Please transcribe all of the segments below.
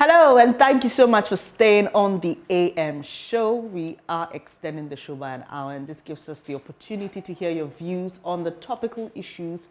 Hello, and thank you so much for staying on the AM show. We are extending the show by an hour, and this gives us the opportunity to hear your views on the topical issues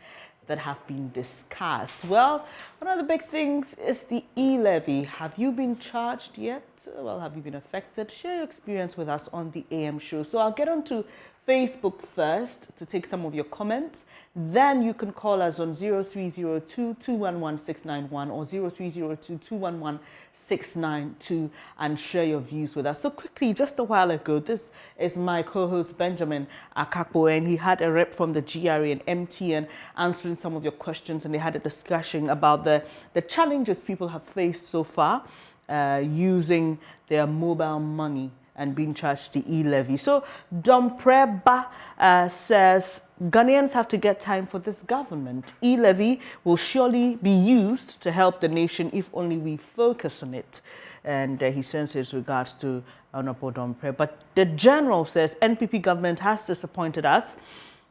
that have been discussed. Well, one of the big things is the E-Levy. Have you been charged yet? Well, have you been affected? Share your experience with us on the AM show. So I'll get on to Facebook first to take some of your comments. Then you can call us on 0302-211-691 or 0302-211-692 and share your views with us. So quickly, just a while ago, this is my co-host Benjamin Akakpo, and he had a rep from the GRA and MTN answering some of your questions, and they had a discussion about the challenges people have faced so far using their mobile money and being charged the E-Levy. So Dompreba says, Ghanaians have to get time for this government. E-Levy will surely be used to help the nation if only we focus on it. And he sends his regards to Honorable Dompreba. But the General says, NPP government has disappointed us.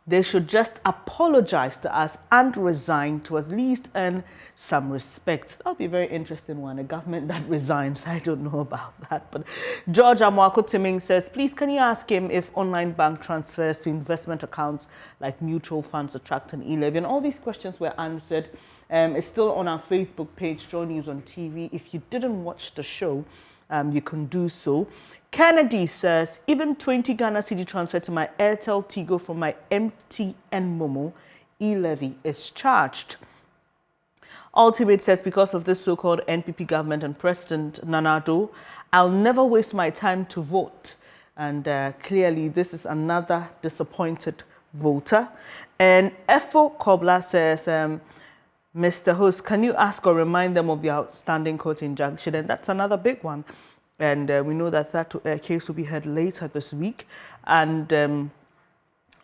They should just apologize to us and resign to at least earn some respect. That'll be a very interesting one, a government that resigns. I don't know about that. But George Amwako Timing says, please, can you ask him if online bank transfers to investment accounts like mutual funds attract an E-Levy? And all these questions were answered. It's still on our Facebook page, Joy News on TV. If you didn't watch the show, you can do so. Kennedy says, even 20 Ghana cedi transfer to my Airtel Tigo from my MTN Momo, E-Levy is charged. Ultimate says, because of this so-called NPP government and President Nanado, I'll never waste my time to vote. And clearly, this is another disappointed voter. And Efo Kobla says, Mr. Host, can you ask or remind them of the outstanding court injunction? And that's another big one. And we know that case will be heard later this week. And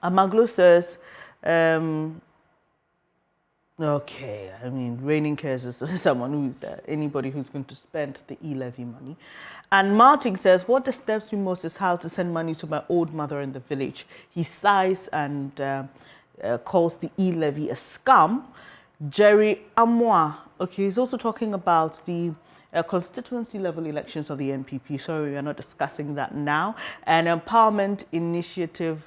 Amaglo says, okay, I mean, reigning cares is someone who's anybody who's going to spend the E-Levy money. And Martin says, what disturbs me most is how to send money to my old mother in the village. He sighs and calls the E-Levy a scam. Jerry Amwa, okay, he's also talking about the constituency level elections of the NPP. Sorry, we are not discussing that now. And Empowerment Initiative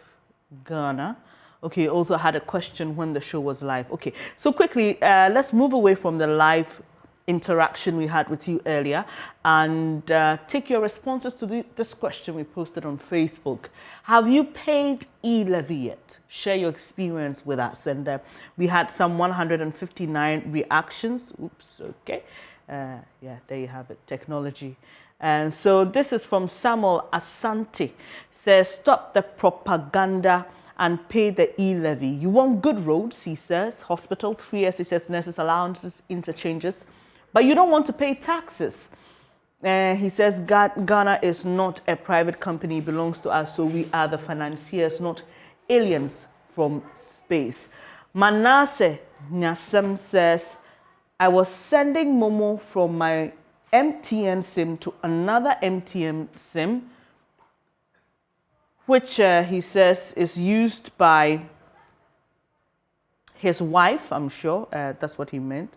Ghana, okay, also had a question when the show was live. Okay, so quickly, let's move away from the live interaction we had with you earlier and take your responses to this question we posted on Facebook. Have you paid E-Levy yet? Share your experience with us. And we had some 159 reactions. Oops, okay. Yeah, there you have it, technology. And so this is from Samuel Asante. Says, stop the propaganda and pay the E-Levy. You want good roads, he says, hospitals, free SHS nurses, allowances, interchanges, but you don't want to pay taxes. He says, Ghana is not a private company, it belongs to us, so we are the financiers, not aliens from space. Manasseh Nyasem says, I was sending Momo from my MTN SIM to another MTN SIM, which he says is used by his wife, I'm sure, that's what he meant,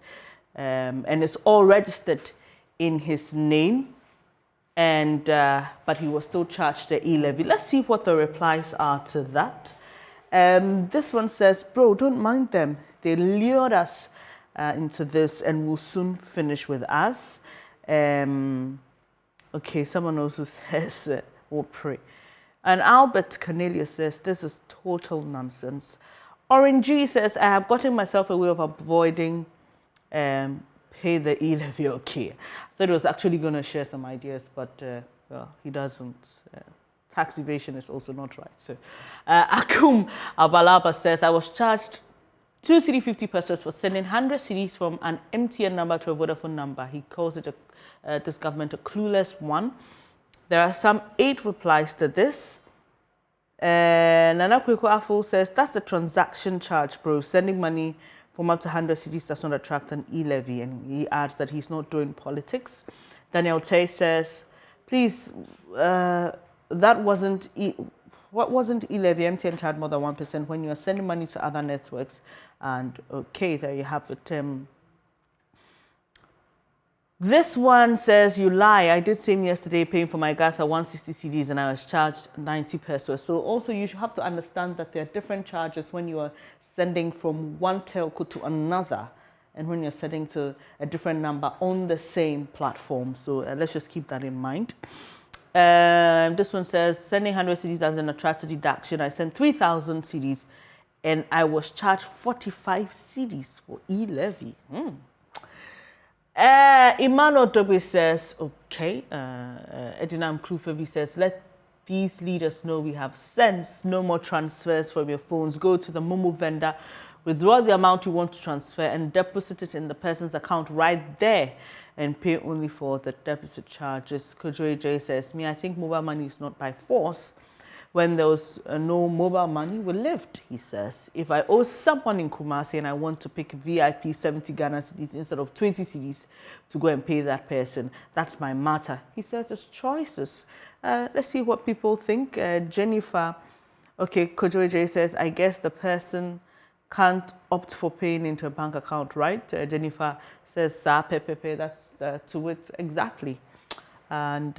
and it's all registered in his name, and but he was still charged the E-Levy. Let's see what the replies are to that. This one says, bro, don't mind them. They lured us into this and will soon finish with us. Okay, someone also says, we'll pray. And Albert Cornelius says, this is total nonsense. Orangey says, I have gotten myself a way of avoiding pay the E-Levy. Okay. So he was actually going to share some ideas, but well, he doesn't. Tax evasion is also not right. So Akum Abalaba says, I was charged 2 cedi 50 pesos for sending 100 cedis from an MTN number to a Vodafone number. He calls it this government a clueless one. There are some 8 replies to this. Nana Kweko Afo says, that's the transaction charge, bro. Sending money from up to 100 cedis does not attract an E-Levy. And he adds that he's not doing politics. Daniel Tay says, please, that wasn't what wasn't E-Levy? MTN charged more than 1% when you're sending money to other networks. And okay, there you have it. This one says, you lie. I did same yesterday paying for my gas at 160 cedis and I was charged 90 pesos. So also you should have to understand that there are different charges when you are sending from one telco to another and when you're sending to a different number on the same platform. So let's just keep that in mind. This one says, sending 100 cedis as an attracted deduction. I sent 3,000 cedis and I was charged 45 cedis for e-levy. Emmanuel W says, okay. Edinam Krufevi says, let these leaders know we have sense. No more transfers from your phones. Go to the Momo vendor, withdraw the amount you want to transfer and deposit it in the person's account right there and pay only for the deposit charges. Kojo J says, I think mobile money is not by force. When there was no mobile money, we lived, he says. If I owe someone in Kumasi and I want to pick VIP 70 Ghana cedis instead of 20 cedis to go and pay that person, that's my matter. He says it's choices. Let's see what people think. Jennifer, okay, Kojo J says, I guess the person can't opt for paying into a bank account, right? Jennifer says, that's to it exactly. And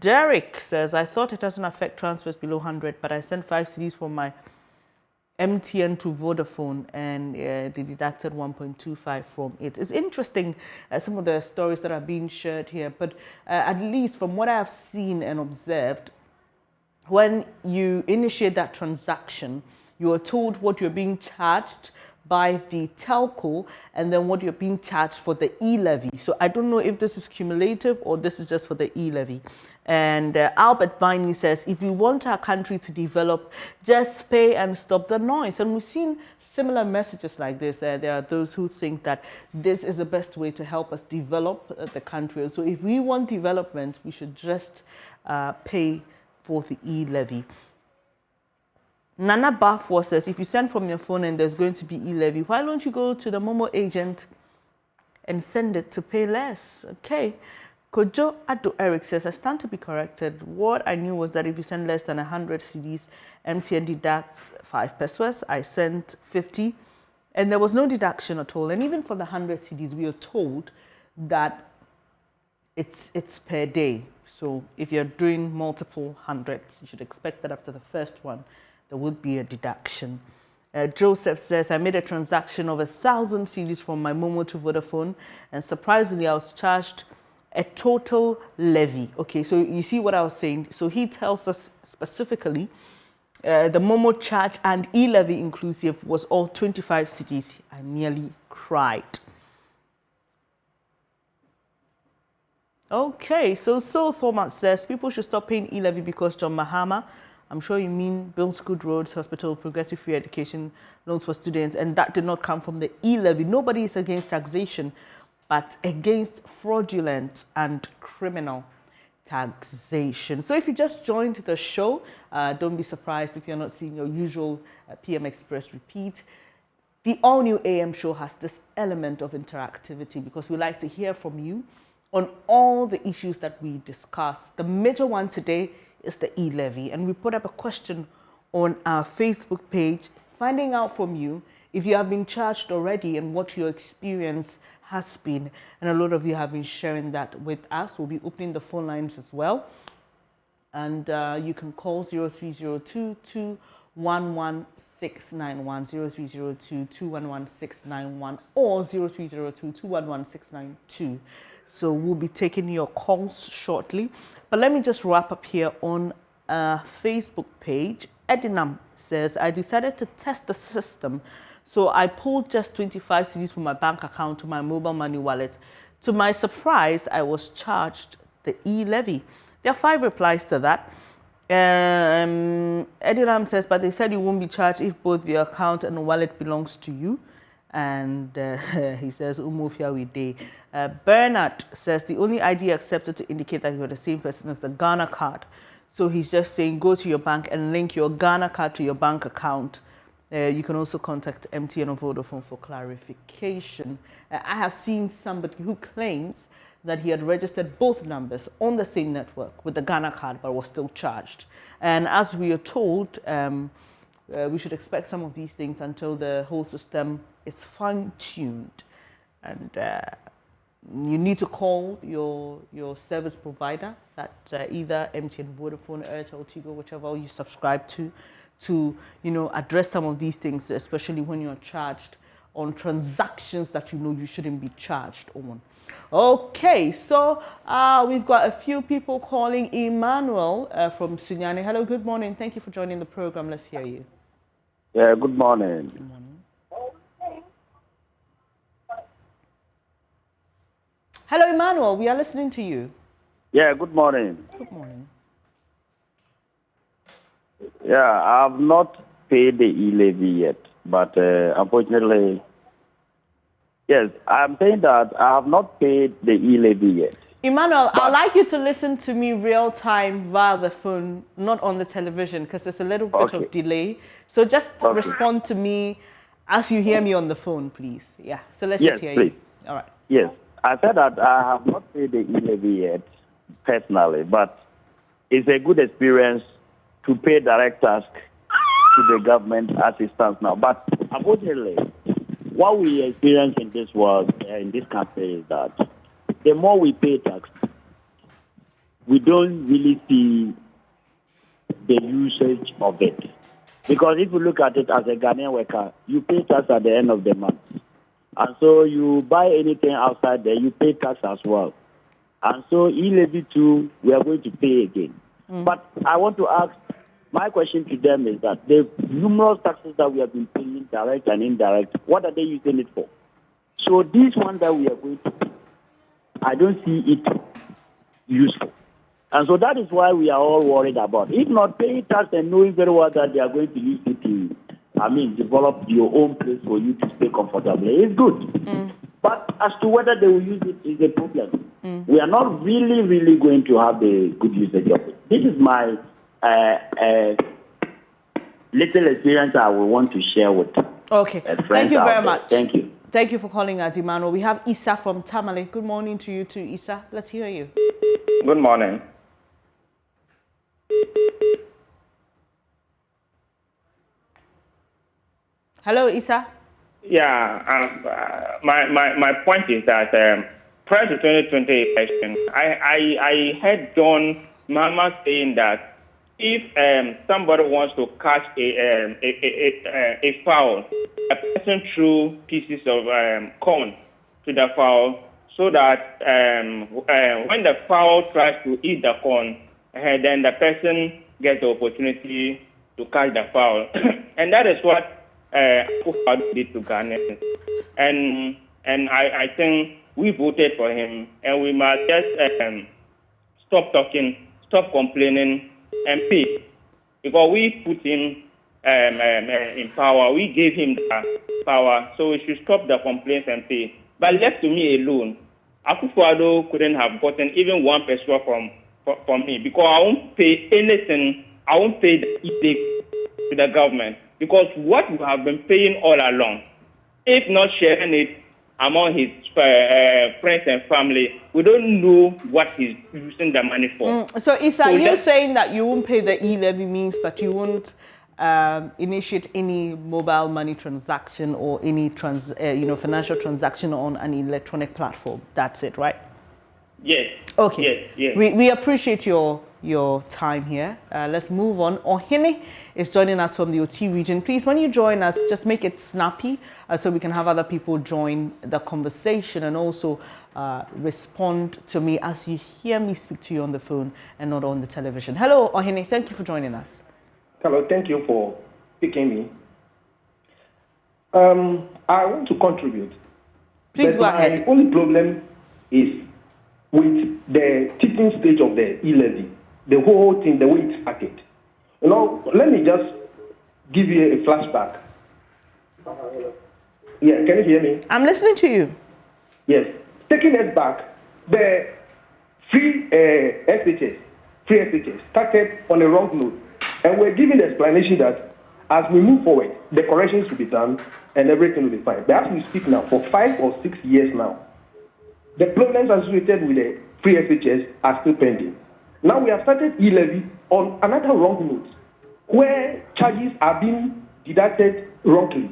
Derek says, I thought it doesn't affect transfers below 100, but I sent 5 cedis from my MTN to Vodafone and they deducted 1.25 from it. It's interesting, some of the stories that are being shared here, but at least from what I have seen and observed, when you initiate that transaction, you are told what you're being charged by the telco and then what you're being charged for the e-levy. So I don't know if this is cumulative or this is just for the e-levy. And Albert Biney says, if we want our country to develop, just pay and stop the noise. And we've seen similar messages like this. There are those who think that this is the best way to help us develop the country. So if we want development, we should just pay for the e-levy. Nana Bafwa says, if you send from your phone and there's going to be e-levy, why don't you go to the Momo agent and send it to pay less? Okay. Kojo Ado Eric says, I stand to be corrected. What I knew was that if you send less than 100 cedis, MTN deducts 5 pesos. I sent 50 and there was no deduction at all. And even for the 100 cedis, we are told that it's per day. So if you're doing multiple hundreds, you should expect that after the first one, there would be a deduction. Joseph says, I made a transaction of 1,000 cedis from my Momo to Vodafone, and surprisingly, I was charged a total levy. Okay, so you see what I was saying. So he tells us specifically the Momo charge and e-levy inclusive was all 25 cedis. I nearly cried. Okay, so Format says people should stop paying e-levy because John Mahama, I'm sure you mean built good roads, hospital, progressive free education, loans for students, and that did not come from the e-levy. Nobody is against taxation, but against fraudulent and criminal taxation. So if you just joined the show, don't be surprised if you're not seeing your usual PM Express repeat. The all-new AM show has this element of interactivity because we like to hear from you on all the issues that we discuss. The major one today is the e-levy, and we put up a question on our Facebook page, finding out from you if you have been charged already and what your experience has been. And a lot of you have been sharing that with us. We'll be opening the phone lines as well. And you can call 0302 211-691, 0302 211-691, or 0302 211-692. So we'll be taking your calls shortly. But let me just wrap up here on our Facebook page. Edinam says, I decided to test the system. So I pulled just 25 cedis from my bank account to my mobile money wallet. To my surprise, I was charged the e-levy. There are 5 replies to that. Edinam says, but they said you won't be charged if both the account and the wallet belongs to you. And he says, Umufia we day. Bernard says, the only ID accepted to indicate that you're the same person as the Ghana card. So he's just saying, go to your bank and link your Ghana card to your bank account. You can also contact MTN or Vodafone for clarification. I have seen somebody who claims that he had registered both numbers on the same network with the Ghana card, but was still charged. And as we are told, we should expect some of these things until the whole system is fine-tuned. And you need to call your service provider, that either MTN, Vodafone, Airtel, Tigo, whichever you subscribe to address some of these things, especially when you're charged on transactions that you shouldn't be charged on. Okay, so we've got a few people calling. Emmanuel from Sunyani. Hello, good morning. Thank you for joining the program. Let's hear you. Yeah, good morning. Good morning. Hello, Emmanuel. We are listening to you. Yeah, good morning. Good morning. Yeah, I have not paid the E-Levy yet, but unfortunately, yes, I'm saying that I have not paid the E-Levy yet. Emmanuel, I'd like you to listen to me real time via the phone, not on the television, because there's a little bit of delay. So just respond to me as you hear me on the phone, please. Yeah, so let's just hear you. All right. Yes, I said that I have not paid the E-Levy yet, personally, but it's a good experience to pay direct tax to the government as it stands now. But unfortunately, what we experience in this world, in this country, is that the more we pay tax, we don't really see the usage of it. Because if you look at it as a Ghanaian worker, you pay tax at the end of the month. And so you buy anything outside there, you pay tax as well. And so E-Levy too, we are going to pay again. But I want to ask, my question to them is that the numerous taxes that we have been paying, direct and indirect, what are they using it for? So this one that we are going to pay, I don't see it useful. And so that is why we are all worried about. If not paying tax and knowing very well that they are going to use it to, develop your own place for you to stay comfortably, it's good. But as to whether they will use it is a problem. We are not really going to have a good usage of it. This is my little experience I will want to share with Thank you very much. Thank you. Thank you for calling us, Emmanuel. We have Issa from Tamale. Good morning to you too, Issa. Let's hear you. Good morning. Hello, Issa. Yeah, my point is that prior to 2020 election, I heard John Mama saying that if somebody wants to catch a fowl, a person threw pieces of corn to the fowl so that when the fowl tries to eat the corn, then the person gets the opportunity to catch the fowl. And that is what Akufo did to Ghanaians. And I think we voted for him, and we must just stop talking, stop complaining, and pay. Because we put him in power, we gave him the power, so we should stop the complaints and pay. But left to me alone, Akufo couldn't have gotten even 1 peso from me, because I won't pay anything. I won't pay the E-Levy to the government, because what we have been paying all along, if not sharing it among his friends and family, we don't know what he's using the money for. So, Issa, you saying that you won't pay the E-Levy means that you won't initiate any mobile money transaction or any financial transaction on an electronic platform. That's it, right? Yes. Okay. Yes. We appreciate your time here. Let's move on. Ohene is joining us from the OT region. Please, when you join us, just make it snappy so we can have other people join the conversation and also respond to me as you hear me speak to you on the phone and not on the television. Hello, Ohene. Thank you for joining us. Hello. Thank you for picking me. I want to contribute. Please go ahead. My only problem is with the tipping stage of the E-Levy, the whole thing, the way it's packaged. Let me just give you a flashback. Yeah, can you hear me? I'm listening to you. Yes. Taking it back, the free SHS started on a wrong note. And we're giving the explanation that as we move forward, the corrections will be done and everything will be fine. But as we speak now, for 5 or 6 years now, the problems associated with the free SHS are still pending. Now we have started E-Levy on another wrong note, where charges are being deducted wrongly.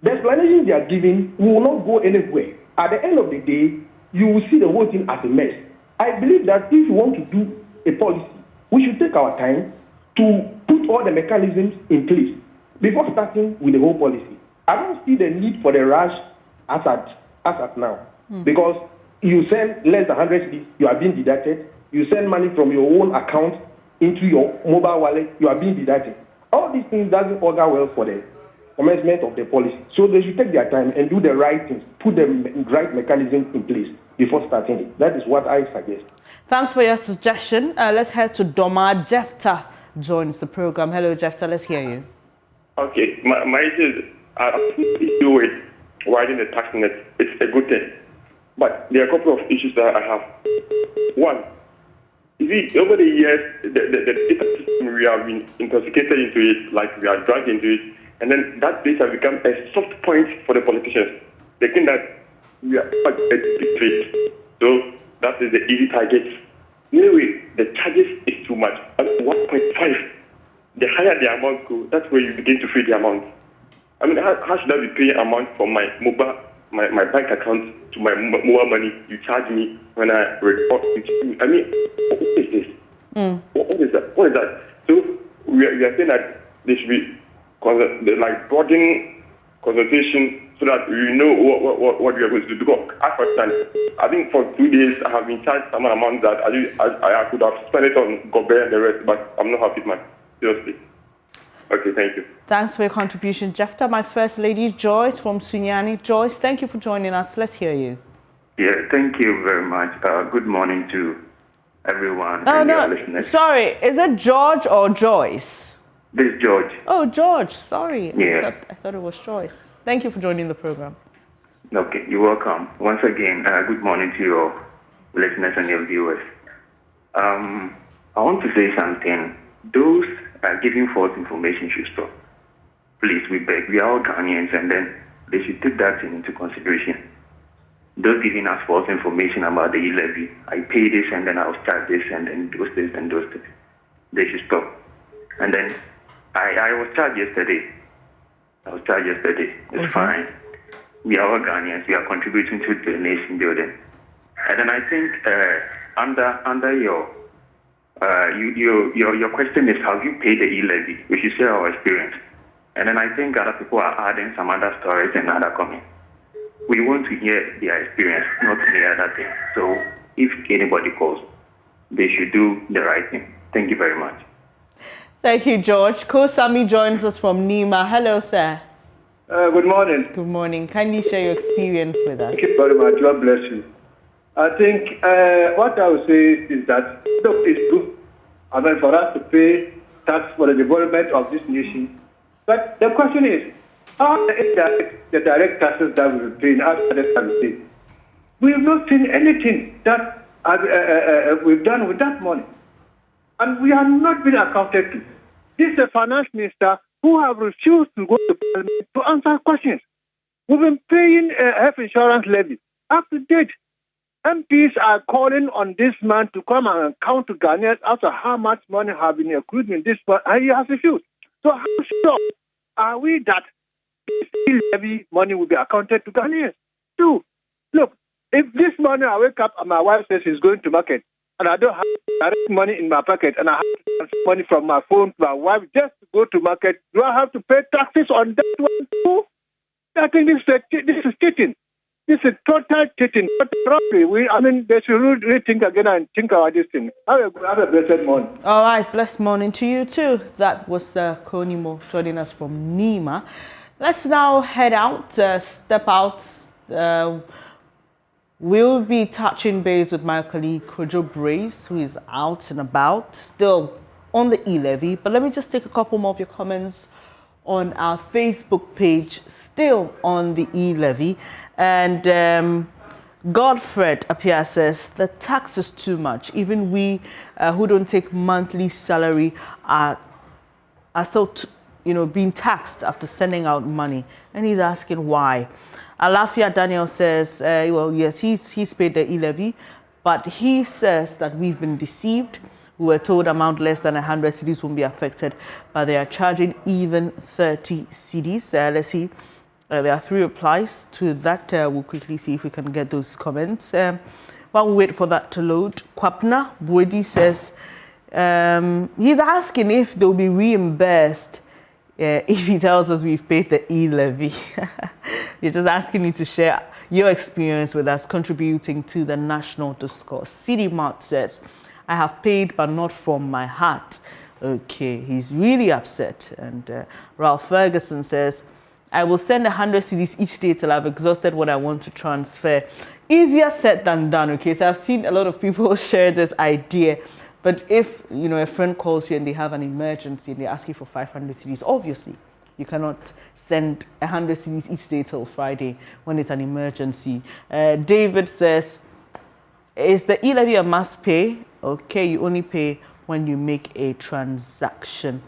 The explanation they are giving will not go anywhere. At the end of the day, you will see the whole thing as a mess. I believe that if you want to do a policy, we should take our time to put all the mechanisms in place before starting with the whole policy. I don't see the need for the rush as at now. Because you send less than 100 cedis, you are being deducted. You send money from your own account into your mobile wallet, you are being deducted. All these things doesn't augur well for the commencement of the policy. So they should take their time and do the right things, put the right mechanisms in place before starting it. That is what I suggest. Thanks for your suggestion. Let's head to Doma. Jefta joins the program. Hello, Jefta. Let's hear you. Okay, my issue is do with widening the tax net. It's a good thing. But there are a couple of issues that I have. One, you see, over the years, the data system, we have been intoxicated into it, like we are dragged into it, and then that data has become a soft point for the politicians. They think that we are not going to trade. So that is the easy target. Anyway, the charges is too much. At 1.5, the higher the amount go, that's where you begin to free the amount. I mean, how should I be paying amount from my mobile, my bank account to my mobile money? You charge me when I report it. I mean, what is this? What is that? What is that? So we are saying that there should be like broadening consultation so that we know what we are going to do. Because I think for 2 days I have been charged some amount that I could have spent it on Gobe and the rest, but I'm not happy, man. Seriously. Okay, thank you. Thanks for your contribution, Jefta. My First Lady, Joyce from Sunyani. Joyce, thank you for joining us. Let's hear you. Yeah, thank you very much. Good morning to everyone. Sorry, is it George or Joyce? This is George. Oh, George, sorry. Yeah. I thought it was Joyce. Thank you for joining the program. Okay, you're welcome. Once again, good morning to your listeners and your viewers. I want to say something. Those giving false information should stop. Please, we beg. We are all Ghanaians, and then they should take that into consideration. Those giving us false information about the E-Levy, I pay this and then I'll charge this and then those things and those things. They should stop. And then I was charged yesterday. It's fine. We are all Ghanaians. We are contributing to the nation building. And then I think under your question is, have you paid the E-Levy? We should share our experience. And then I think other people are adding some other stories and other comments. We want to hear their experience, not the other thing. So if anybody calls, they should do the right thing. Thank you very much. Thank you, George. Kosami joins us from Nima. Hello, sir. Good morning. Good morning. Kindly share your experience with us. Thank you very much. God bless you. I think what I would say is that it's good, for us to pay tax for the development of this nation. But the question is, how the direct taxes that we pay after the tax? We have not seen anything that we've done with that money. And we have not been accounted to. This is a finance minister who have refused to go to parliament to answer questions. We've been paying health insurance levy up to date. MPs are calling on this man to come and account to Ghanaians after how much money have been accrued in this one, and he has refused. So how sure are we that this levy money will be accounted to Ghanaians? Two, look, if this morning I wake up and my wife says she's going to market, and I don't have direct money in my pocket, and I have to transfer money from my phone to my wife just to go to market, do I have to pay taxes on that one too? I think this is cheating. This is total cheating. They should really think again and think about this thing. Have a blessed morning. All right, blessed morning to you too. That was Konimo joining us from Nima. Let's now head out, step out. We'll be touching base with my colleague Kojo Brace, who is out and about, still on the E-Levy. But let me just take a couple more of your comments on our Facebook page, still on the E-Levy. And Godfred Apia says, the tax is too much. Even we who don't take monthly salary are still being taxed after sending out money. And he's asking why. Alafia Daniel says, well, yes, he's paid the E-Levy, but he says that we've been deceived. We were told amount less than 100 cedis won't be affected, but they are charging even 30 cedis. Let's see. There are 3 replies to that. We'll quickly see if we can get those comments. While we wait for that to load, Kwapna Bwedi says he's asking if they'll be reimbursed if he tells us we've paid the E-Levy. You're just asking you to share your experience with us contributing to the national discourse. CD Mart says, I have paid but not from my heart. Okay, he's really upset. And Ralph Ferguson says, I will send 100 cedis each day till I've exhausted what I want to transfer. Easier said than done, okay? So I've seen a lot of people share this idea. But if, a friend calls you and they have an emergency and they ask you for 500 cedis, obviously, you cannot send 100 cedis each day till Friday when it's an emergency. David says, is the E-Levy a must pay? Okay, you only pay when you make a transaction.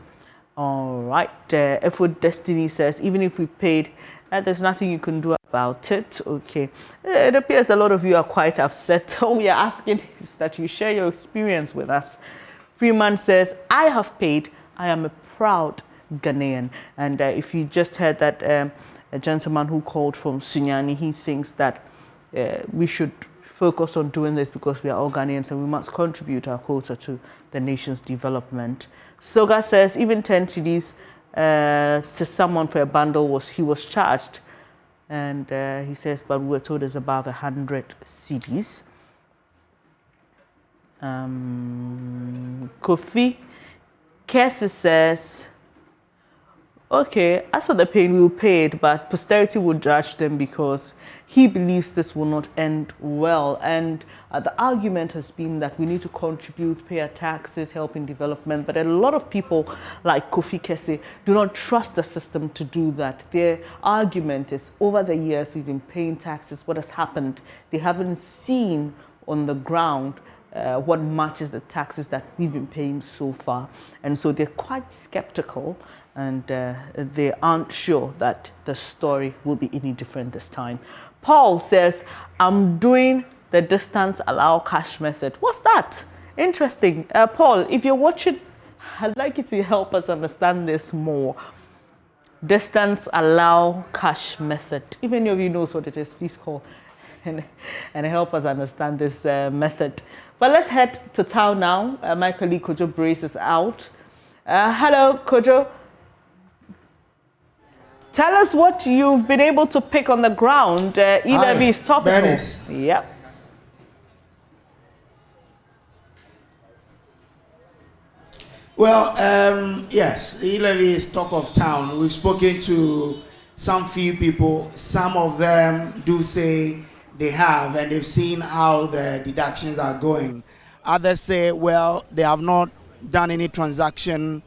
All right. Effort Destiny says, even if we paid, there's nothing you can do about it. Okay. It appears a lot of you are quite upset. All we are asking is that you share your experience with us. Freeman says, I have paid. I am a proud Ghanaian. And if you just heard that a gentleman who called from Sunyani, he thinks that we should focus on doing this because we are all Ghanaians and we must contribute our quota to the nation's development. Soga says even 10 cedis to someone for a bundle he was charged, and he says, but we were told it's above 100 cedis. Kofi Kessie says, okay, as for the pain, we'll pay it, but posterity will judge them because he believes this will not end well. And the argument has been that we need to contribute, pay our taxes, help in development. But a lot of people like Kofi Kessie do not trust the system to do that. Their argument is over the years we've been paying taxes. What has happened? They haven't seen on the ground what matches the taxes that we've been paying so far. And so they're quite skeptical. And they aren't sure that the story will be any different this time. Paul says, I'm doing the distance allow cash method. What's that? Interesting. Paul, if you're watching, I'd like you to help us understand this more. Distance allow cash method. If any of you knows what it is, please call and help us understand this method. But let's head to town now. My colleague Kojo Brace is out. Hello, Kojo. Tell us what you've been able to pick on the ground. E-Levy is topical. Bernice. Yep. Well, yes, E-Levy is talk of town. We've spoken to some few people. Some of them do say they have, and they've seen how the deductions are going. Others say, well, they have not done any transaction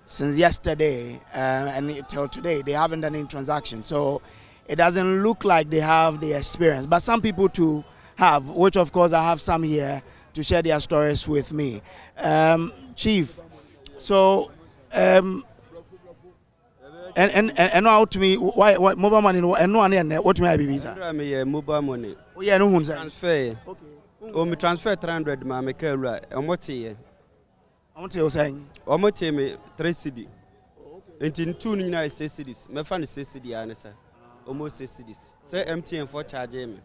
since yesterday and till today. They haven't done any transaction. So it doesn't look like they have the experience. But some people too have, which of course I have some here to share their stories with me. Chief, so and out to me why mobile money and no one what may I be visa? Mobile money. Oh yeah, no one's transfer. Okay. Me transfer 300 ma me kawra. Omote I want to say saying. Omote me 3 cedi. Enti 2 ni na 6 cedis. Me fa ni 6 cedi anesa. Almost 6 cedis. Say MTN for charge me.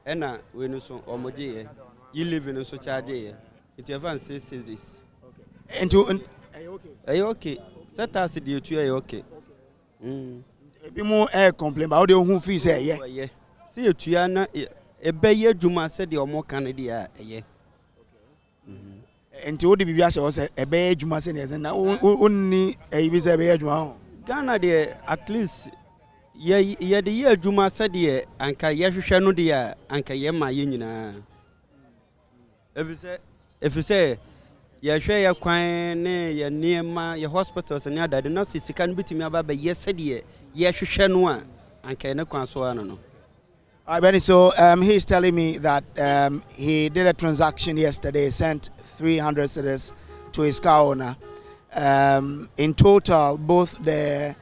Ena we no so omoje E-Levy no so charge ye. Enti fa 6 cedis. Okay. Enti are you okay? Set us the you are okay. Be more air complain about the who fee say yeah. See you to na e be ye dwuma said the omo kan dia eye. Enti wo de bibia se wo say e be dwuma se na onni e bi se be dwuma. Ghana de at least ye de ye dwuma said the anka ye hwehwe no de anka ye ma ye nyina. If you say ya hwe ya kwan ne ya niema ya hospitals ne adade na sika no bitimi aba ba ye said ye hwehwe no a anka ne kwan so ano no. All right, Benny, so he's telling me that he did a transaction yesterday, sent 300 cedis to his car owner. In total, both the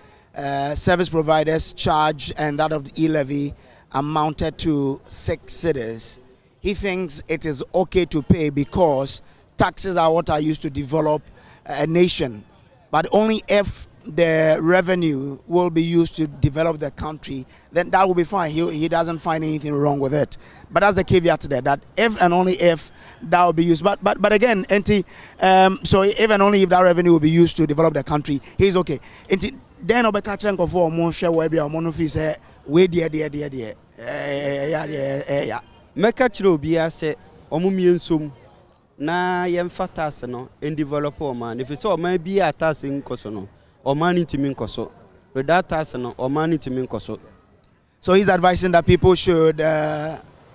service providers charge and that of the E-Levy amounted to 6 cedis. He thinks it is okay to pay because taxes are what are used to develop a nation, but only if the revenue will be used to develop the country, then that will be fine. He doesn't find anything wrong with it. But that's the caveat there, that if and only if that will be used. But again, so if and only if that revenue will be used to develop the country, he's okay. Then I'll be catching for more share where be our monofis way dear. Yeah. Mekachiro bia say omumiensum na yemfa tax no en develop o man. If so man be a tax nkoso no, o man ntimi nkoso. With that tax no, o man ntimi nkoso. So he's advising that people should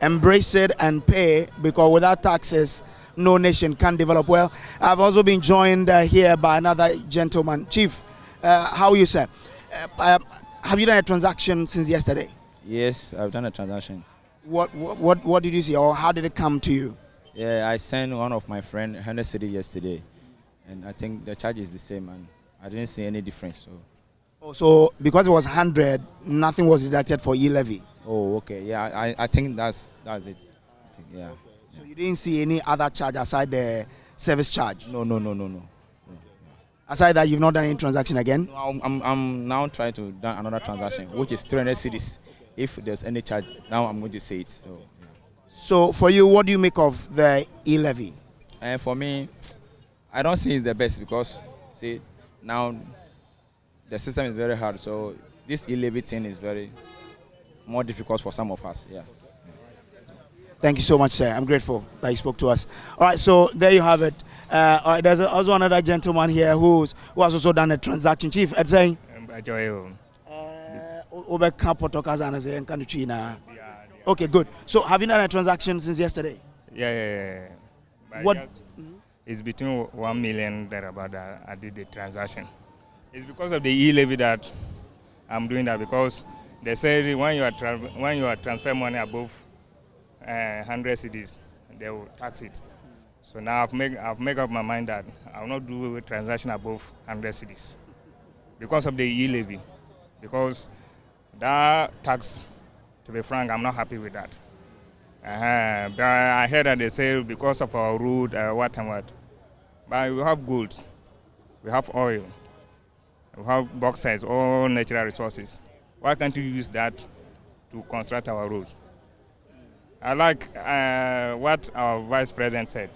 embrace it and pay, because without taxes, no nation can develop. Well, I've also been joined here by another gentleman. Chief, how are you, sir? Have you done a transaction since yesterday? Yes, I've done a transaction. What did you see, or how did it come to you? Yeah, I sent one of my friend 100 cedi yesterday, and I think the charge is the same, and I didn't see any difference. So because it was 100, nothing was deducted for E-Levy. Oh, okay. Yeah, I think that's it. I think, yeah. So you didn't see any other charge aside the service charge? No. Aside that, you've not done any transaction again? No, I'm now trying to do another transaction, which is 300 cedis. If there's any charge, now I'm going to say it. So for you, what do you make of the E-Levy? And for me, I don't see it's the best, because see now the system is very hard. So this E-Levy thing is very more difficult for some of us. Yeah. Thank you so much, sir. I'm grateful that you spoke to us. All right, so there you have it. All right, there's also another gentleman here who has also done a transaction. Chief, Ed saying. Okay, good. So have you done a transaction since yesterday? Yeah. What? It's between 1 million thereabout that I did the transaction. It's because of the E-Levy that I'm doing that, because they say when you are transfer money above 100 cedis, they will tax it. So now I've made up my mind that I will not do a transaction above 100 cedis because of the E-Levy. Because that tax, to be frank, I'm not happy with that. But I heard that they say because of our road, what. But we have gold, we have oil, we have bauxite, all natural resources. Why can't you use that to construct our roads? I like what our vice president said.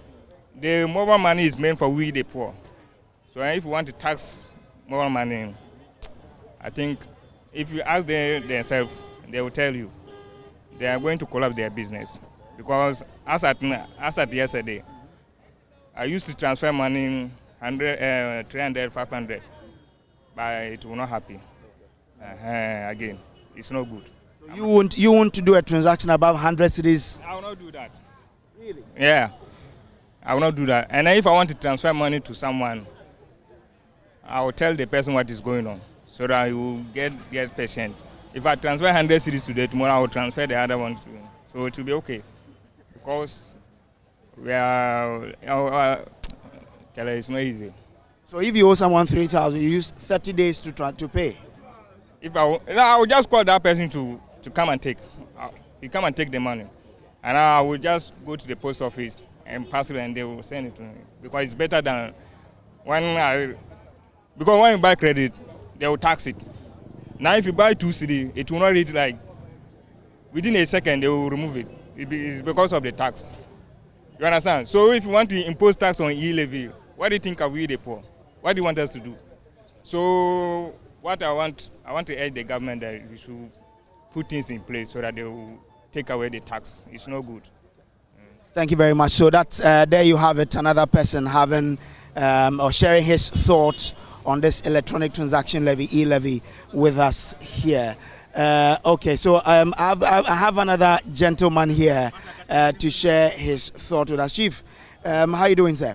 The mobile money is meant for we the poor. So if you want to tax mobile money, I think if you ask themselves, they will tell you they are going to collapse their business. Because as at yesterday, I used to transfer money 100, 300, 500, but it will not happen. Again, it's not good. So you want to do a transaction above 100 cedis? I will not do that. Really? Yeah, I will not do that. And if I want to transfer money to someone, I will tell the person what is going on, so that you will get patient. If I transfer 100 cedis today, tomorrow I will transfer the other one to him. So it will be okay. Because we are, it's not easy. So if you owe someone 3,000, you use 30 days to pay? If I will just call that person to come and take. He come and take the money. And I will just go to the post office and pass it, and they will send it to me. Because it's better than because when you buy credit, they will tax it. Now if you buy 2 cedi, it will not read like, within a second they will remove it. It's because of the tax. You understand? So if you want to impose tax on E-Levy, what do you think of we the poor? What do you want us to do? So what I want to urge the government that we should put things in place so that they will take away the tax. It's no good. Thank you very much. So that's there you have it. Another person having or sharing his thoughts on this electronic transaction levy, E-Levy, with us here. Okay, so I have another gentleman here to share his thought with us. Chief, how are you doing, sir?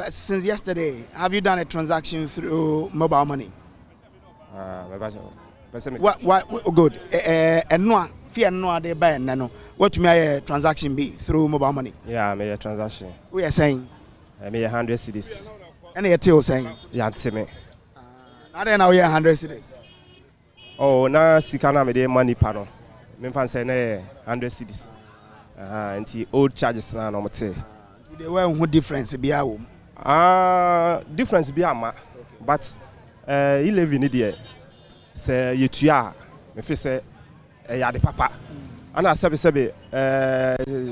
Since yesterday, have you done a transaction through mobile money? Good. What may a transaction be through mobile money? Yeah, I made a transaction. We are saying? I made 100 cedis. And you're still saying? Yeah, to me. Now we are 100 cedis. Oh, now Sikana made money panel. Me say 100 cedis. And the old charges now no say. They were what difference be a difference be a but E-Levy ni de se yetua me fi se ya de papa ana sebe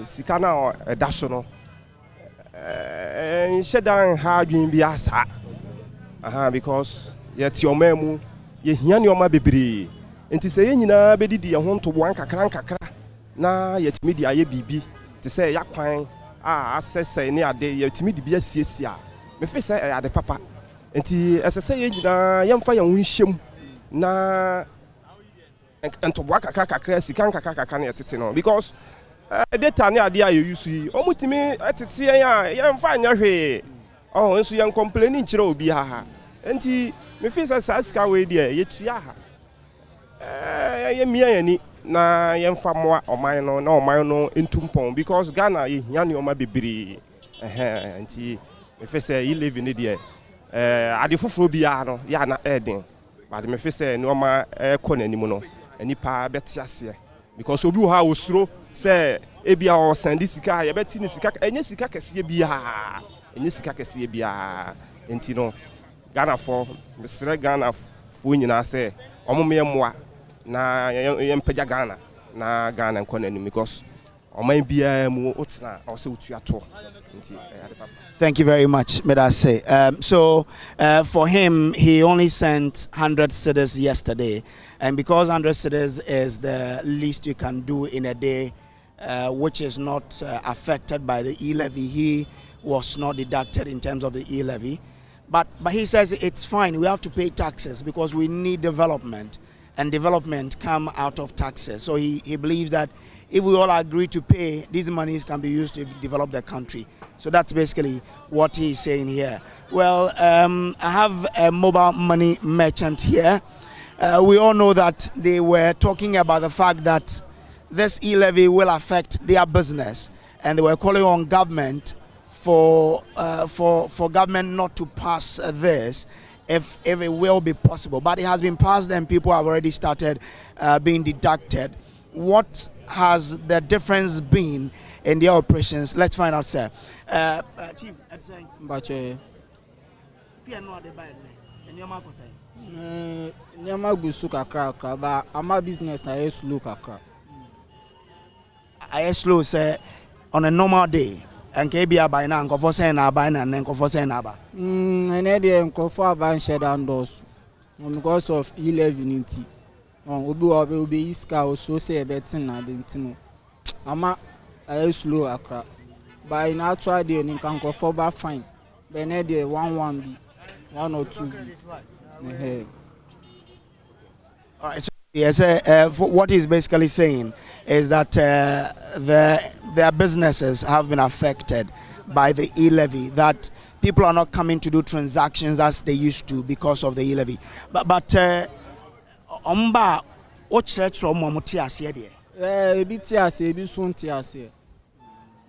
sika na da so no shedan ha adwin bi asa because yet your memu ye hia ne oma bebre enti se ye nyina bedidi ye ho ntobo an kakra na yetimi di aye bibi te se ya kwan asese ne ade yetimi di bi asiesia me fi se ya de papa enti esese ye nyina yemfa ye ho hiem na ntobo kakra sika kakra na yetete no because data ne ade aye yusu yi omutimi etete ya yemfa anya hwe nso yan complaining kire obi ha enti me fi se sika we de yetua ha ye mia yani na yemfa moa oman no na oman no entumpon because Ghana ye hia ne oma bebere enti me fi se E-Levy ni de ade foforo bia no ya na eden but me fi se ne oma ekọ nanim no anipa beti ase because obi wo ha osuro se ebia o send sika ye beti ni sika enye sika kese bia enti no Ghana for Mr. Ghana fo nyina se omome moa na yempagya Ghana na Ghana nkọ nanim because oman bia mu otna o se otua to enti Thank you very much, Medase. So for him, he only sent 100 cedis yesterday. And because 100 cedis is the least you can do in a day, which is not affected by the E-Levy, he was not deducted in terms of the E-Levy. But he says it's fine. We have to pay taxes because we need development. And development come out of taxes. So he believes that if we all agree to pay, these monies can be used to develop the country. So that's basically what he's saying here. Well, I have a mobile money merchant here. We all know that they were talking about the fact that this E-Levy will affect their business. And they were calling on government for government not to pass this if it will be possible. But it has been passed and people have already started being deducted. What has the difference been in their operations? Let's find out, sir. Chief, business na slow kakra. I slow say on a normal day. And KBA by now, and say na buy and then say na ba. And then for buy shed and doors because of E-Levy. Obi will be iska or so say a betting na didn't ama slow akra. But in actual day, you can go for ba fine. Benedi 1 be 1 or 2 be. All right. So yes, what he's basically saying is that their businesses have been affected by the E-Levy. That people are not coming to do transactions as they used to because of the E-Levy. But Omba, what church from Momotias here? Bitias, Bison Tias.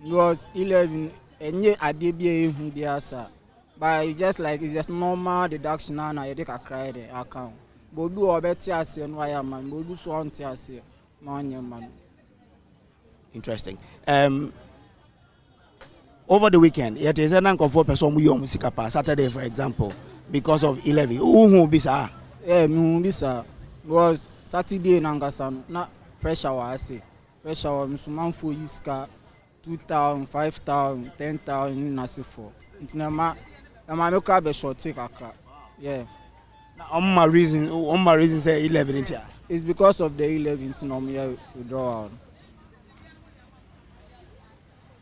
Because E-Levy, and yet I did be who they are, but it's just like it's just normal deduction and I take a credit account. But do a better and why am I? But do so on Tias, man. Interesting. Over the weekend, it is an uncle for person we music Saturday, for example, because of E-Levy. Who be sir? Bisa. Because Saturday nangasan na pressure I say. Pressure musuman for iska 2,000, 5,000, 10,000 nasi for. Intinama make crab a short take akra. Yeah. On my reason say E-Levy in here. It's because of the E-Levy intinomia withdrawal.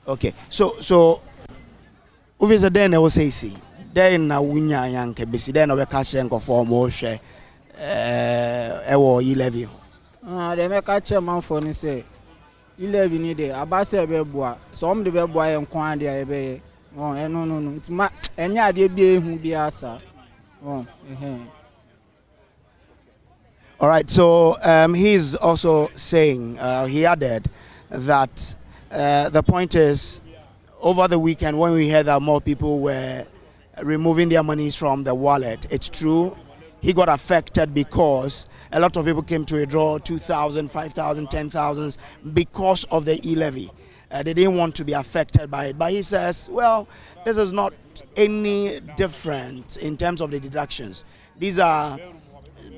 Okay, so if a then I will say see then na wunya yanke besi then we catch them for more share E-Levy. They make catch man for ni say E-Levy ni dey abase be boa some de be boa en kwan dey be no it's ma enya de bi ehu bi asa All right, so he's also saying he added that the point is, over the weekend when we heard that more people were removing their monies from the wallet, it's true. He got affected because a lot of people came to withdraw 2,000, 5,000, 10,000 because of the E-Levy. They didn't want to be affected by it. But he says, well, this is not any different in terms of the deductions. these are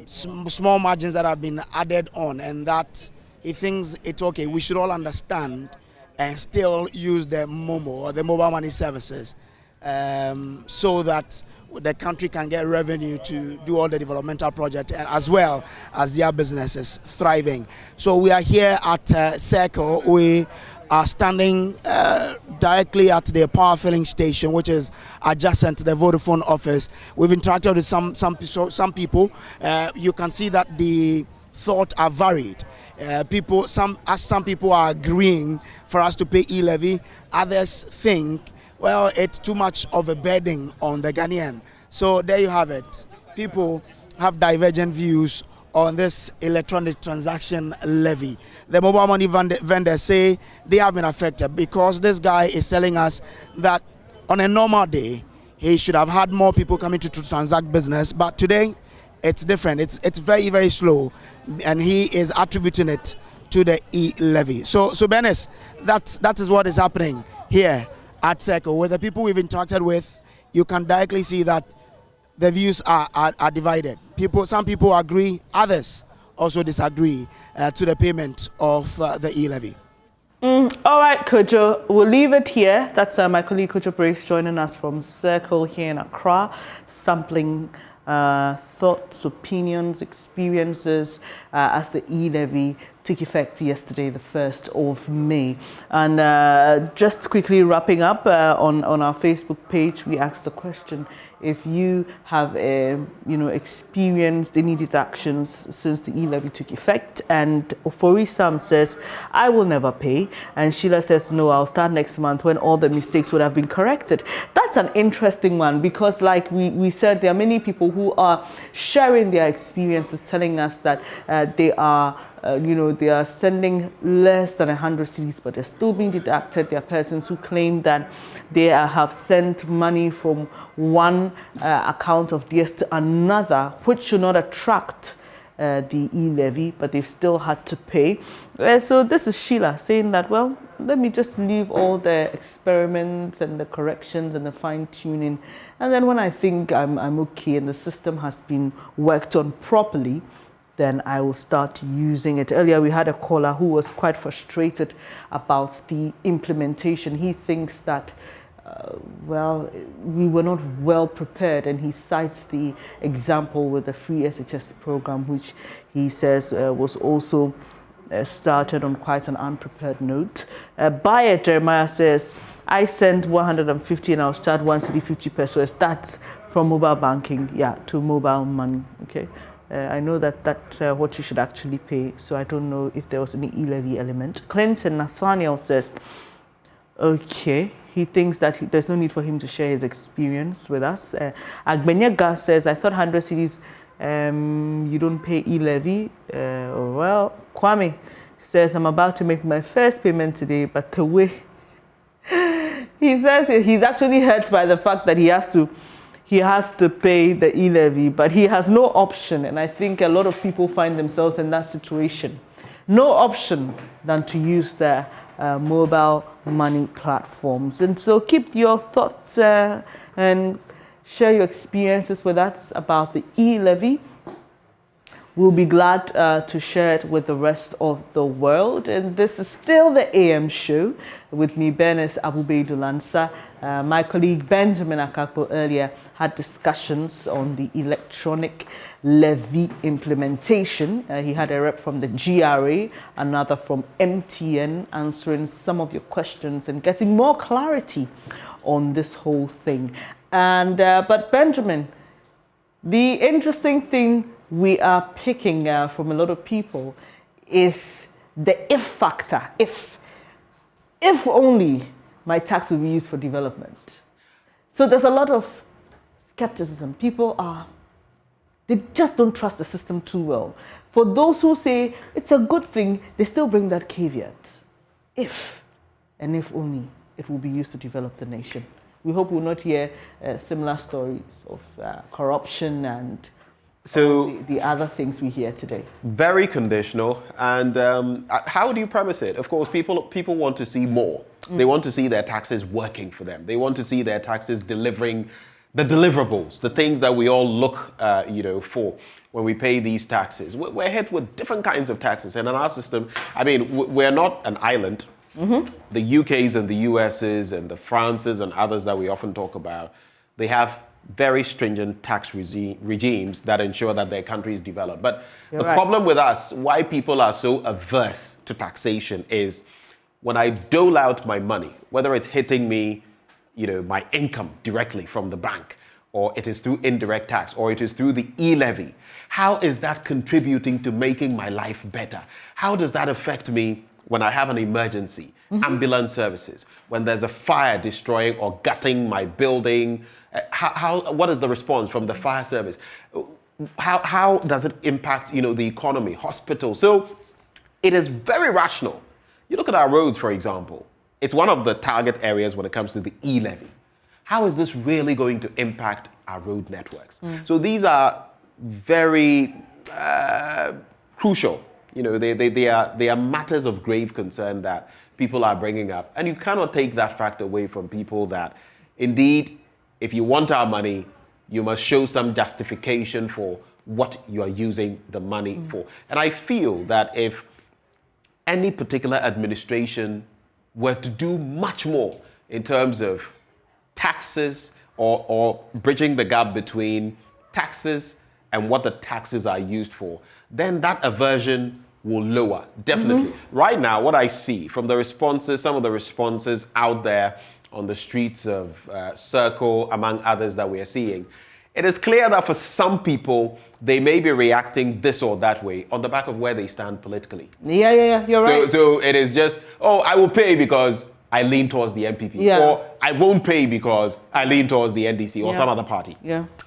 small margins that have been added on, and that he thinks it's okay. We should all understand and still use the MOMO or the mobile money services so that the country can get revenue to do all the developmental projects and as well as their businesses thriving. So we are here at Circle. We are standing directly at the power filling station, which is adjacent to the Vodafone office. We've interacted with some people. You can see that the thoughts are varied. Some people are agreeing for us to pay E-Levy. Others think, well, it's too much of a burden on the Ghanaian. So there you have it. People have divergent views on this electronic transaction levy. The mobile money vendors say they have been affected because this guy is telling us that on a normal day, he should have had more people coming to transact business, but today it's different. It's very, very slow, and he is attributing it to the E-Levy. So Benes, that is what is happening here at Circle. With the people we've interacted with, you can directly see that the views are divided. Some people agree, others also disagree to the payment of the E-Levy. All right, Kojo, we'll leave it here. That's my colleague Kojo Brace joining us from Circle here in Accra, sampling thoughts, opinions, experiences as the E-Levy took effect yesterday, the 1st of May. And just quickly wrapping up on our Facebook page, we asked the question, if you have experienced any deductions since the E-Levy took effect. And Ofori Sam says, I will never pay. And Sheila says, no, I'll start next month when all the mistakes would have been corrected. That's an interesting one because like we said, there are many people who are sharing their experiences, telling us that they are they are sending less than 100 cedis, but they're still being deducted. There are persons who claim that they have sent money from one account of theirs to another, which should not attract the E-Levy, but they've still had to pay. So this is Sheila saying that, well, let me just leave all the experiments and the corrections and the fine-tuning. And then when I think I'm okay and the system has been worked on properly, then I will start using it. Earlier, we had a caller who was quite frustrated about the implementation. He thinks that, we were not well prepared, and he cites the example with the free SHS program, which he says was also started on quite an unprepared note. Buyer Jeremiah says, I sent 150 and I'll start 1 cedi 50 pesos. That's from mobile banking, to mobile money, okay? I know that's what you should actually pay, so I don't know if there was any E-Levy element. Clinton Nathaniel says, okay, he thinks that there's no need for him to share his experience with us. Agbenyega says, I thought 100 cedis, you don't pay E-Levy. Well, Kwame says, I'm about to make my first payment today, but the way he says he's actually hurt by the fact that he has to pay the E-Levy, but he has no option. And I think a lot of people find themselves in that situation. No option than to use the mobile money platforms. And so keep your thoughts and share your experiences with us about the E-Levy. We'll be glad to share it with the rest of the world. And this is still the AM show with me, Benes Abubeidulansa. My colleague Benjamin Akakpo earlier had discussions on the electronic levy implementation. He had a rep from the GRA, another from MTN, answering some of your questions and getting more clarity on this whole thing. And but Benjamin, the interesting thing we are picking from a lot of people is the if factor. If only my tax will be used for development. So there's a lot of skepticism. People they just don't trust the system too well. For those who say it's a good thing, they still bring that caveat. If, and if only, it will be used to develop the nation. We hope we'll not hear similar stories of corruption and so the other things we hear today. Very conditional. And how do you premise it? Of course, people want to see more. They want to see their taxes working for them. They want to see their taxes delivering the deliverables, the things that we all look, for when we pay these taxes. We're hit with different kinds of taxes. And in our system, I mean, we're not an island. The UKs and the USs and the Frances and others that we often talk about, they have very stringent tax regimes that ensure that their countries develop. But the problem with us, why people are so averse to taxation is when I dole out my money, whether it's hitting me, my income directly from the bank, or it is through indirect tax, or it is through the E-Levy, how is that contributing to making my life better? How does that affect me when I have an emergency, ambulance services, when there's a fire destroying or gutting my building? What is the response from the fire service? How does it impact, the economy, hospitals? So it is very rational. You look at our roads, for example. It's one of the target areas when it comes to the E-Levy. How is this really going to impact our road networks? So these are very crucial. They are matters of grave concern that people are bringing up. And you cannot take that fact away from people that, indeed, if you want our money, you must show some justification for what you are using the money for. And I feel that if any particular administration were to do much more in terms of taxes or bridging the gap between taxes and what the taxes are used for, then that aversion will lower, definitely. Right now, what I see from the responses, some of the responses out there on the streets of Circle, among others that we are seeing, it is clear that for some people, they may be reacting this or that way on the back of where they stand politically. Yeah, you're right. So it is just, I will pay because I lean towards the MPP. Or I won't pay because I lean towards the NDC or some other party.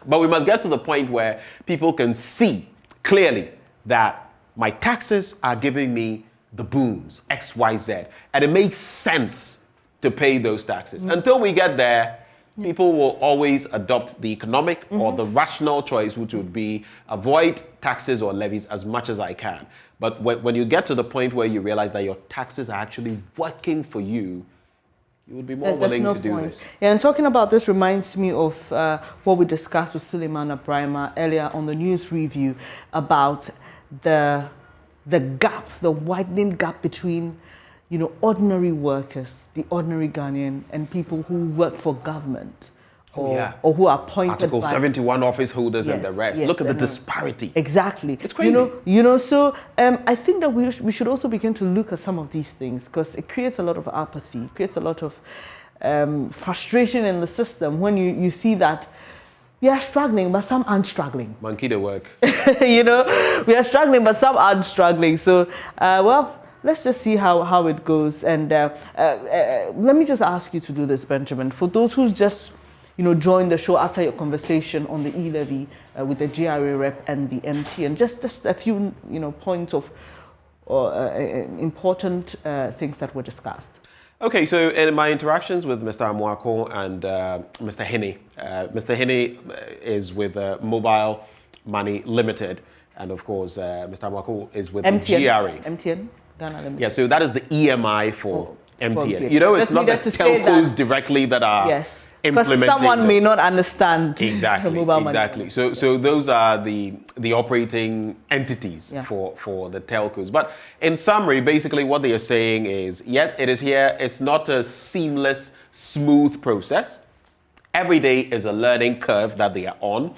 But we must get to the point where people can see clearly that my taxes are giving me the boons, X, Y, Z. And it makes sense to pay those taxes. Until we get there, people will always adopt the economic or the rational choice, which would be avoid taxes or levies as much as I can. But when you get to the point where you realize that your taxes are actually working for you, you would be more willing to do this. Yeah, and talking about this reminds me of what we discussed with Suleiman Abrahima earlier on the news review about the gap, the widening gap between ordinary workers, the ordinary Ghanaian, and people who work for government or who are appointed Article by 71 office holders and the rest. Look at the disparity. Exactly. It's crazy. So I think that we should also begin to look at some of these things because it creates a lot of apathy, it creates a lot of frustration in the system when you see that we are struggling, but some aren't struggling. Monkey the work. We are struggling, but some aren't struggling. So, let's just see how it goes. And let me just ask you to do this, Benjamin. For those who just, joined the show after your conversation on the E-Levy with the GRA rep and the MT, and just a few, points of important things that were discussed. Okay, so in my interactions with Mr. Amuako and Mr. Hine, Mr. Hine is with Mobile Money Limited, and of course, Mr. Amuako is with MTN, the GRA. MTN, Ghana Limited. Yeah, so that is the EMI for MTN. It's Just not the telcos directly that are implementing because someone may this. not understand mobile money. Exactly. So those are the operating entities for the telcos. But in summary, basically what they are saying is, yes, it is here. It's not a seamless, smooth process. Every day is a learning curve that they are on.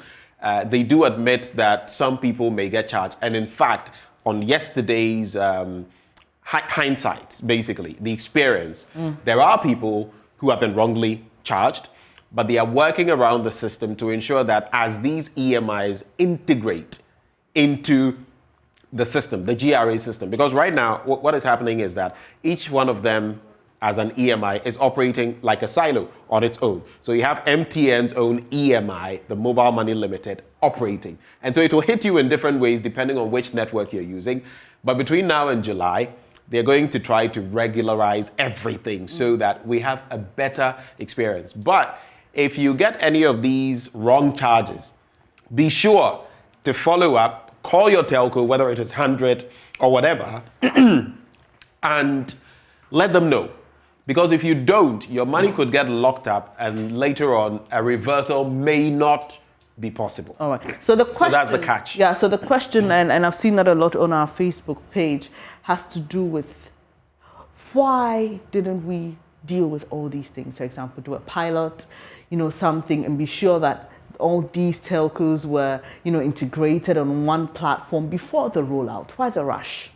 They do admit that some people may get charged. And in fact, on yesterday's hindsight, basically, the experience, there are people who have been wrongly charged, but they are working around the system to ensure that as these EMIs integrate into the system, the GRA system, because right now what is happening is that each one of them as an EMI is operating like a silo on its own. So you have MTN's own EMI, the Mobile Money Limited, operating. And so it will hit you in different ways depending on which network you're using. But between now and July, they're going to try to regularize everything so that we have a better experience. But if you get any of these wrong charges, be sure to follow up, call your telco, whether it is 100 or whatever, and let them know. Because if you don't, your money could get locked up, and later on, a reversal may not be possible. All right. So that's the catch. Yeah. So the question, and I've seen that a lot on our Facebook page, has to do with why didn't we deal with all these things? For example, do a pilot, something, and be sure that all these telcos were, integrated on one platform before the rollout. Why the rush?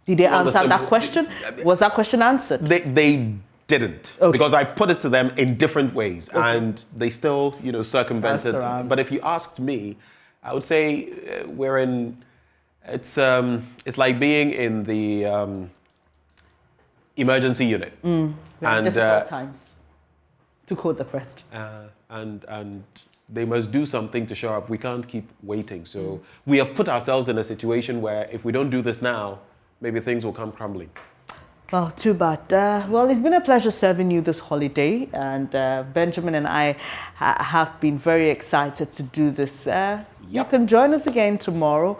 Did they answer that question? Was that question answered? They didn't, because I put it to them in different ways, and they still, circumvented. But if you asked me, I would say we're in. It's like being in the emergency unit, and difficult times, to quote the press. And they must do something to show up. We can't keep waiting. So we have put ourselves in a situation where if we don't do this now, maybe things will come crumbling. Well, too bad. Well, it's been a pleasure serving you this holiday, and Benjamin and I have been very excited to do this. You can join us again tomorrow.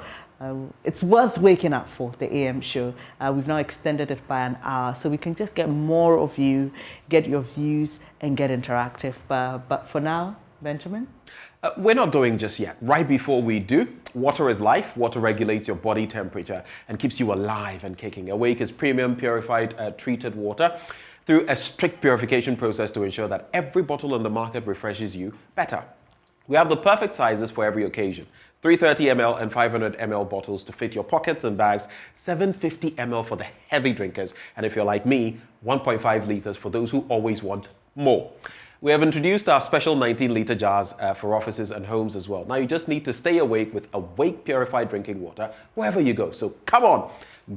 It's worth waking up for, the AM show. We've now extended it by an hour, so we can just get more of you, get your views, and get interactive. But for now, Benjamin? We're not going just yet. Right before we do, water is life. Water regulates your body temperature and keeps you alive and kicking. Awake is premium purified treated water through a strict purification process to ensure that every bottle on the market refreshes you better. We have the perfect sizes for every occasion. 330 ml and 500 ml bottles to fit your pockets and bags, 750 ml for the heavy drinkers, and if you're like me, 1.5 liters for those who always want more. We have introduced our special 19-liter jars for offices and homes as well. Now you just need to stay awake with Awake Purified Drinking Water wherever you go. So come on,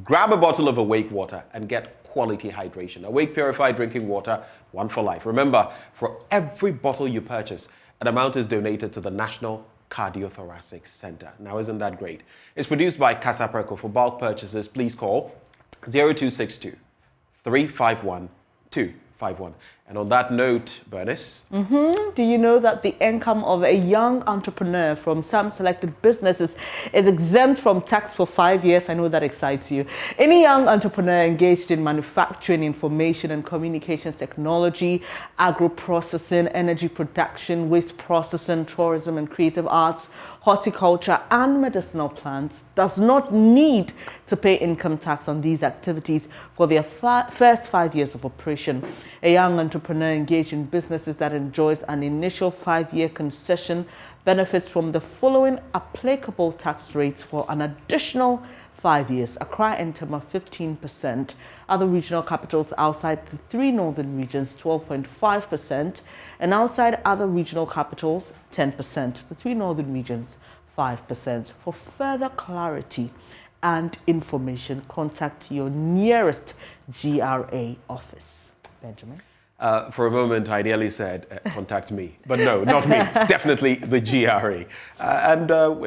grab a bottle of Awake Water and get quality hydration. Awake Purified Drinking Water, one for life. Remember, for every bottle you purchase, an amount is donated to the National Cardiothoracic Center. Now, isn't that great? It's produced by Casa Preco. For bulk purchases, please call 0262 351 251. And on that note, Bernice. Do you know that the income of a young entrepreneur from some selected businesses is exempt from tax for 5 years? I know that excites you. Any young entrepreneur engaged in manufacturing, information and communications technology, agro-processing, energy production, waste processing, tourism and creative arts, horticulture and medicinal plants does not need to pay income tax on these activities for their first 5 years of operation. A young entrepreneur engaged in businesses that enjoys an initial 5-year concession benefits from the following applicable tax rates for an additional 5 years. Accra and Tema 15%, other regional capitals outside the 3 northern regions 12.5%, and outside other regional capitals 10%, the 3 northern regions 5%. For further clarity and information, contact your nearest GRA office. Benjamin? For a moment, I nearly said, contact me. But no, not me. Definitely the GRA.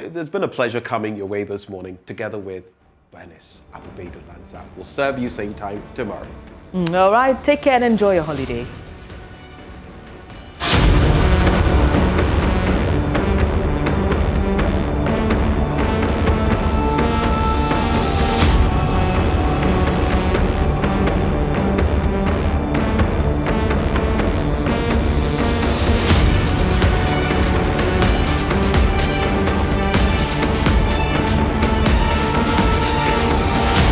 There's been a pleasure coming your way this morning, together with Bernice Abubedu Lanza. We'll serve you same time tomorrow. All right. Take care and enjoy your holiday.